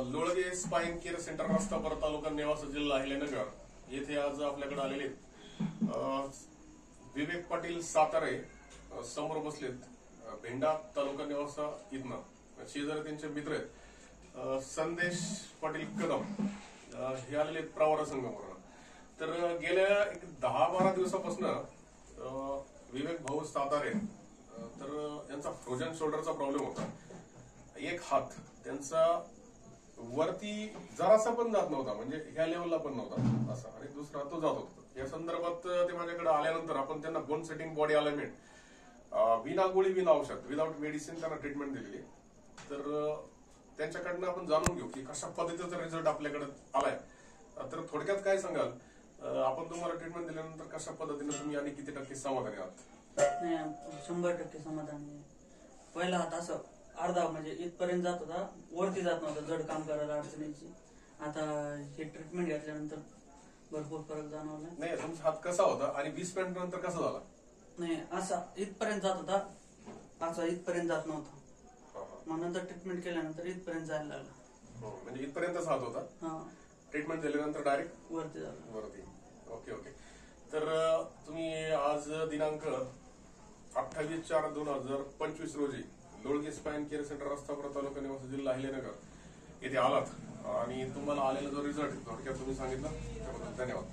Lolge spine care centre रस्तापर तालुका नेवासा जिल्हा अहिल्यानगर येथे आज आपल्याकडे आलेले विवेक पाटील सातारे समोर बसलेत। भेंडा तालुका नेवासा इथनं शेजारी त्यांचे मित्र आहेत संदेश पाटील कदम हे आलेले प्रवरा संघावरून। तर गेल्या 10-12 दिवसापासून विवेक भाऊ सातारे तर यांचा फ्रोजन शोल्डरचा प्रॉब्लेम होता। एक हात त्यांचा वरती जरासा पण जात नव्हता, म्हणजे ह्या लेवलला पण नव्हता असा, आणि दुसरा तो जात होता। या संदर्भात ते माझ्याकडे आल्यानंतर आपण त्यांना बोन सेटिंग बॉडी अलाइनमेंट विना गोळी विना औषध विदाउट मेडिसिन त्यांना ट्रीटमेंट दिलेली। तर त्यांच्याकडनं आपण जाणून घेऊ की कशा पद्धतीचा रिझल्ट आपल्याकडे आलाय। तर थोडक्यात काय सांगाल, आपण तुम्हाला ट्रीटमेंट दिल्यानंतर कशा पद्धतीने तुम्ही आणि किती टक्के समाधानी आहात? 100% समाधानी आहे। पहिला हात असं अर्धा म्हणजे इथपर्यंत जात होता, वरती जात नव्हता, जड काम करायला अडचणीची। आता हे ट्रीटमेंट घेतल्यानंतर भरपूर फरक जाणवला। नाही, तुमचा हात कसा होता आणि 20 मिनिट नंतर कसा झाला? नाही, असा इथपर्यंत जात होता, असा इथपर्यंत जात नव्हता। मग नंतर ट्रीटमेंट केल्यानंतर इथपर्यंत जायला लागला। म्हणजे इथपर्यंतच हात होता, ट्रीटमेंट झाल्यानंतर डायरेक्ट वरती झाला। वरती। Okay okay. तर तुम्ही आज दिनांक 28/4/2025 रोजी लोळगे स्पाईन केअर सेंटर रस्तापर तालुका नेवासा जिल्हा अहिल्यानगर येथे आलात आणि तुम्हाला आलेला जो रिझल्ट थोडक्यात तुम्ही सांगितलं त्याबद्दल धन्यवाद।